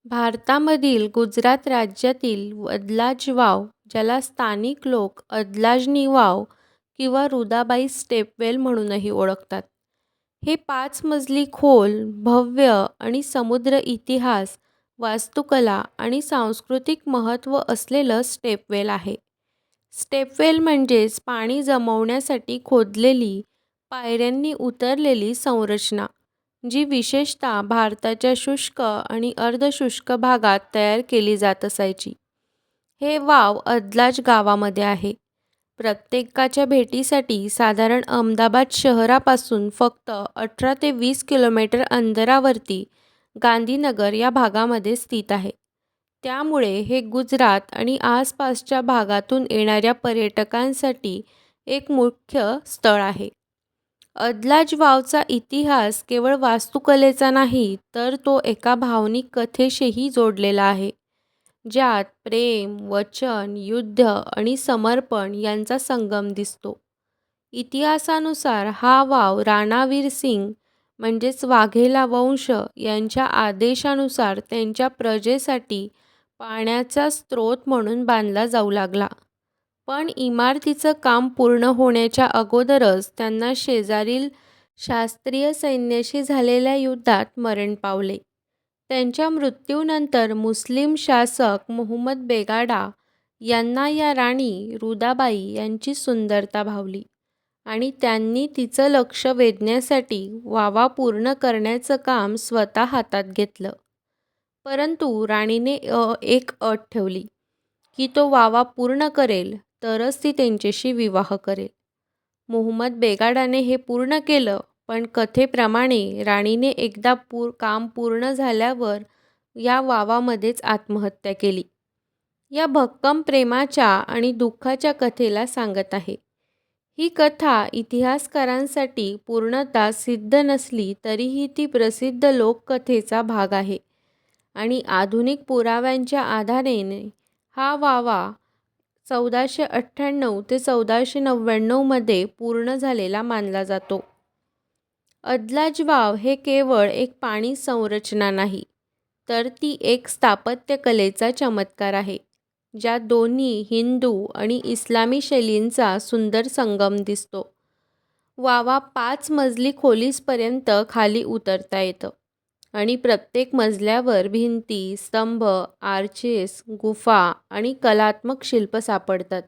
भारतामधील गुजरात राज्यातील अदलाज वाव, ज्याला स्थानिक लोक अदलाजनी वाव किंवा रुदाबाई स्टेपवेल म्हणूनही ओळखतात. हे 5 मजली खोल, भव्य आणि समुद्र इतिहास, वास्तुकला आणि सांस्कृतिक महत्त्व असलेलं स्टेपवेल आहे. स्टेपवेल म्हणजेच पाणी जमवण्यासाठी खोदलेली, पायऱ्यांनी उतरलेली संरचना, जी विशेषतः भारताच्या शुष्क आणि अर्धशुष्क भागात तयार केली जात असायची. हे वाव अदलाज गावामध्ये आहे. प्रत्येकाच्या भेटीसाठी साधारण अहमदाबाद शहरापासून फक्त 18 ते 20 किलोमीटर अंतरावरती गांधीनगर या भागामध्ये स्थित आहे. त्यामुळे हे गुजरात आणि आसपासच्या भागातून येणाऱ्या पर्यटकांसाठी एक मुख्य स्थळ आहे. अदलाज वावचा इतिहास केवळ वास्तुकलेचा नाही, तर तो एका भावनिक कथेशीही जोडलेला आहे, ज्यात प्रेम, वचन, युद्ध आणि समर्पण यांचा संगम दिसतो. इतिहासानुसार हा वाव राणा सिंग म्हणजेच वाघेला वंश यांच्या आदेशानुसार त्यांच्या प्रजेसाठी पाण्याचा स्रोत म्हणून बांधला जाऊ लागला. पण इमारतीचं काम पूर्ण होण्याच्या अगोदरच त्यांना शेजारील शास्त्रीय सैन्याशी झालेल्या युद्धात मरण पावले. त्यांच्या मृत्यूनंतर मुस्लिम शासक मुहम्मद बेगाडा यांना या राणी रुदाबाई यांची सुंदरता भावली आणि त्यांनी तिचं लक्ष वेधण्यासाठी वावा पूर्ण करण्याचं काम स्वतः हातात घेतलं. परंतु राणीने एक अट ठेवली की तो वावा पूर्ण करेल तरच ती त्यांच्याशी विवाह करेल. मुहम्मद बेगाडाने हे पूर्ण केलं, पण कथेप्रमाणे राणीने एकदा काम पूर्ण झाल्यावर या वावामध्येच आत्महत्या केली. या भक्कम प्रेमाच्या आणि दुःखाच्या कथेला सांगत आहे. ही कथा इतिहासकारांसाठी पूर्णतः सिद्ध नसली तरीही ती प्रसिद्ध लोककथेचा भाग आहे आणि आधुनिक पुराव्यांच्या आधारे हा वावा 1498 ते 1499 मध्ये पूर्ण झालेला मानला जातो. अदलाज वाव हे केवळ एक पाणी संरचना नाही, तर ती एक स्थापत्यकलेचा चमत्कार आहे, ज्यात दोन्ही हिंदू आणि इस्लामी शैलींचा सुंदर संगम दिसतो. वावा 5 मजली खोलीपर्यंत खाली उतरता येतं आणि प्रत्येक मजल्यावर भिंती, स्तंभ, आर्चेस, गुफा आणि कलात्मक शिल्प सापडतात.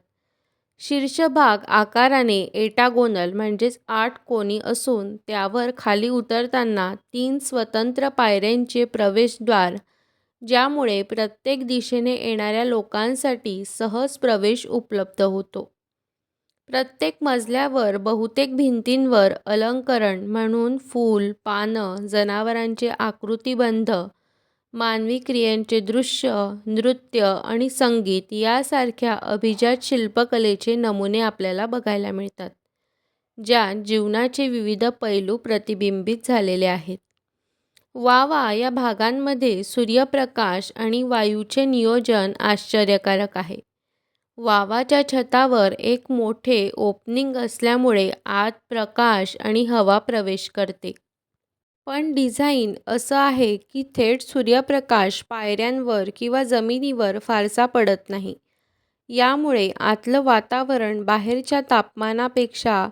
शीर्षभाग आकाराने एटागोनल म्हणजेच 8 कोनी असून त्यावर खाली उतरताना 3 स्वतंत्र पायऱ्यांचे प्रवेशद्वार, ज्यामुळे प्रत्येक दिशेने येणाऱ्या लोकांसाठी सहज प्रवेश उपलब्ध होतो. प्रत्येक मजल्यावर बहुतेक भिंतींवर अलंकरण म्हणून फूल, पानं, जनावरांचे आकृतिबंध, मानवी क्रियांचे दृश्य, नृत्य आणि संगीत यासारख्या अभिजात शिल्पकलेचे नमुने आपल्याला बघायला मिळतात, ज्यात जीवनाचे विविध पैलू प्रतिबिंबित झालेले आहेत. वावा या भागांमध्ये सूर्यप्रकाश आणि वायूचे नियोजन आश्चर्यकारक आहे. वावाच्या छतावर एक मोठे ओपनिंग असल्यामुळे आत प्रकाश आणि हवा प्रवेश करते. पण डिझाईन असं आहे की थेट सूर्यप्रकाश पायऱ्यांवर किंवा जमिनीवर फारसा पडत नाही. यामुळे आतलं वातावरण बाहेरच्या तापमानापेक्षा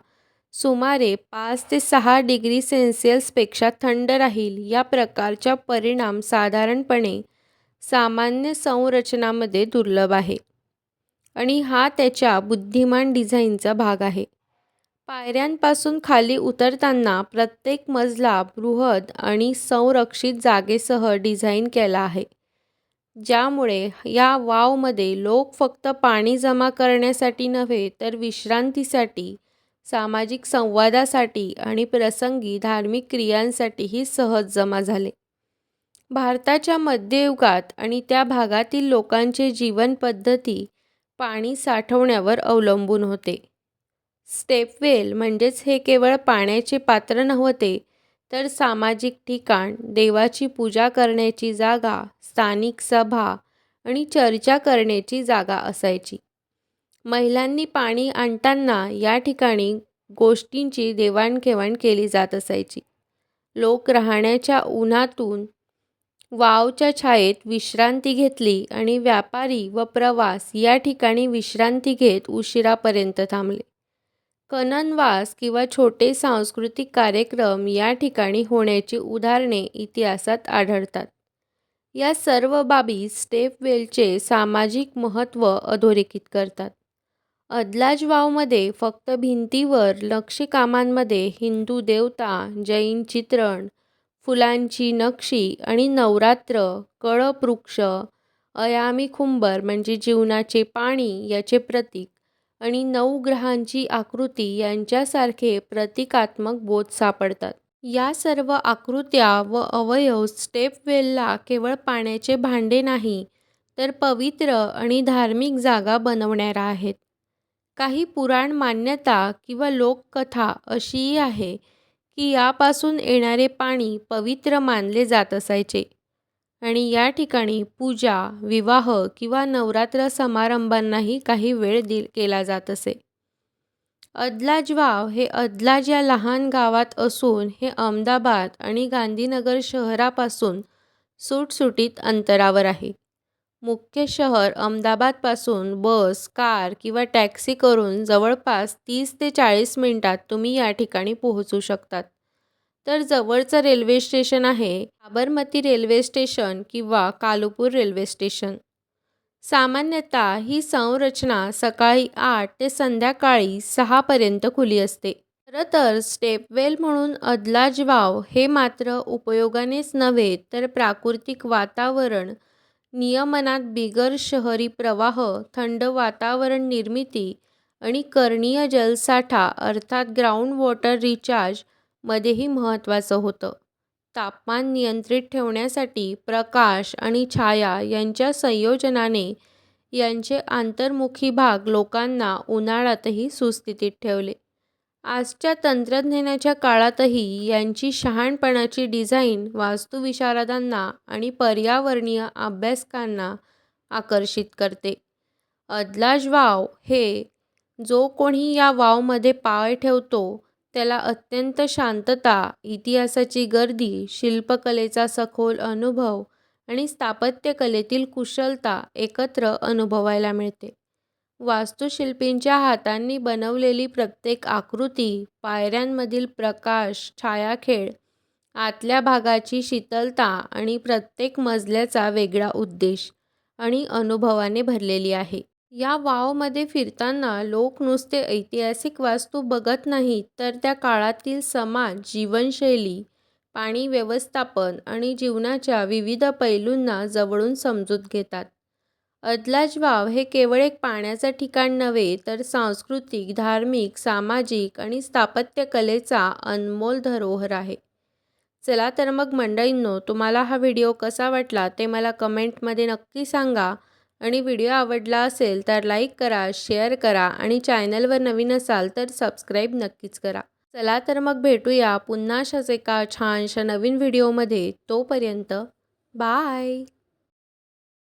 सुमारे 5 ते 6 डिग्री सेल्सिअसपेक्षा थंड राहील. या प्रकारचा परिणाम साधारणपणे सामान्य संरचनांमध्ये दुर्लभ आहे आणि हा त्याच्या बुद्धिमान डिझाईनचा भाग आहे. पायऱ्यांपासून खाली उतरताना प्रत्येक मजला बृहद आणि संरक्षित जागेसह डिझाईन केला आहे, ज्यामुळे या वावमध्ये लोक फक्त पाणी जमा करण्यासाठी नव्हे तर विश्रांतीसाठी, सामाजिक संवादासाठी आणि प्रसंगी धार्मिक क्रियांसाठीही सहज जमा झाले. भारताच्या मध्ययुगात आणि त्या भागातील लोकांचे जीवन पद्धती पाणी साठवण्यावर अवलंबून होते. स्टेपवेल म्हणजेच हे केवळ पाण्याचे पात्र नव्हते, तर सामाजिक ठिकाण, देवाची पूजा करण्याची जागा, स्थानिक सभा आणि चर्चा करण्याची जागा असायची. महिलांनी पाणी आणताना या ठिकाणी गोष्टींची देवाणघेवाण केली जात असायची. लोक राहण्याच्या उन्हातून वावच्या छायेत विश्रांती घेतली आणि व्यापारी व प्रवास या ठिकाणी विश्रांती घेत उशिरापर्यंत थांबले. कननवास किंवा छोटे सांस्कृतिक कार्यक्रम या ठिकाणी होण्याची उदाहरणे इतिहासात आढळतात. या सर्व बाबी स्टेपवेलचे सामाजिक महत्त्व अधोरेखित करतात. अदलाज वावमध्ये फक्त भिंतीवर नक्षीकामांमध्ये हिंदू देवता, जैन चित्रण, फुलांची नक्षी आणि नवरात्र, कळपवृक्ष, अयामी खुंबर म्हणजे जीवनाचे पाणी याचे प्रतीक आणि 9 ग्रहांची आकृती यांच्यासारखे प्रतिकात्मक बोध सापडतात. या सर्व आकृत्या व अवयव स्टेपवेलला केवळ पाण्याचे भांडे नाही, तर पवित्र आणि धार्मिक जागा बनवणाऱ्या आहेत. काही पुराण मान्यता किंवा लोककथा अशीही आहे की यापासून येणारे पाणी पवित्र मानले जात असायचे आणि या ठिकाणी पूजा, विवाह किंवा नवरात्र समारंभांनाही काही वेळ केला जात असे. अदलाज वाव हे अदलाज या लहान गावात असून हे अहमदाबाद आणि गांधीनगर शहरापासून सुटसुटीत अंतरावर आहे. मुख्य शहर अहमदाबादपासून बस, कार किंवा टॅक्सी करून जवळपास 30 ते 40 मिनिटात तुम्ही या ठिकाणी पोहोचू शकतात. तर जवळचं रेल्वे स्टेशन आहे साबरमती रेल्वे स्टेशन किंवा कालुपूर रेल्वे स्टेशन. सामान्यतः ही संरचना सकाळी 8 ते संध्याकाळी 6 पर्यंत खुली असते. खरं तर स्टेपवेल म्हणून अदलाज वाव हे मात्र उपयोगानेच नव्हे तर प्राकृतिक वातावरण, नियमनात बिगर शहरी प्रवाह, थंड वातावरण निर्मिती आणि करणीय जलसाठा अर्थात ग्राउंड वॉटर रिचार्ज मध्येही महत्त्वाचं होतं. तापमान नियंत्रित ठेवण्यासाठी प्रकाश आणि छाया यांच्या संयोजनाने यांचे अंतर्मुखी भाग लोकांना उन्हाळ्यातही सुस्थितीत ठेवले. आजच्या तंत्रज्ञानाच्या काळातही यांची शहाणपणाची डिझाईन वास्तुविशारदांना आणि पर्यावरणीय अभ्यासकांना आकर्षित करते. अदलाज वाव हे जो कोणी या वावमध्ये पाय ठेवतो त्याला अत्यंत शांतता, इतिहासाची गर्दी, शिल्पकलेचा सखोल अनुभव आणि स्थापत्यकलेतील कुशलता एकत्र अनुभवायला मिळते. वास्तुशिल्पींच्या हातांनी बनवलेली प्रत्येक आकृती, पायऱ्यांमधील प्रकाश, छायाखेळ, आतल्या भागाची शीतलता आणि प्रत्येक मजल्याचा वेगळा उद्देश आणि अनुभवाने भरलेली आहे. या वावमध्ये फिरताना लोक नुसते ऐतिहासिक वास्तू बघत नाहीत तर त्या काळातील समाज, जीवनशैली, पाणी व्यवस्थापन आणि जीवनाच्या विविध पैलूंना जवळून समजून घेतात. अदलाज वाव हे केवळ एक पाण्याचं ठिकाण नव्हे तर सांस्कृतिक, धार्मिक, सामाजिक आणि स्थापत्यकलेचा अनमोल धरोहर आहे. चला तर मग मंडळींनो, तुम्हाला हा व्हिडिओ कसा वाटला ते मला कमेंटमध्ये नक्की सांगा आणि व्हिडिओ आवडला असेल तर लाईक करा, शेअर करा आणि चॅनलवर नवीन असाल तर सबस्क्राईब नक्कीच करा. चला तर मग भेटूया पुन्हा अशाच एका छानशा नवीन व्हिडिओमध्ये. तोपर्यंत बाय.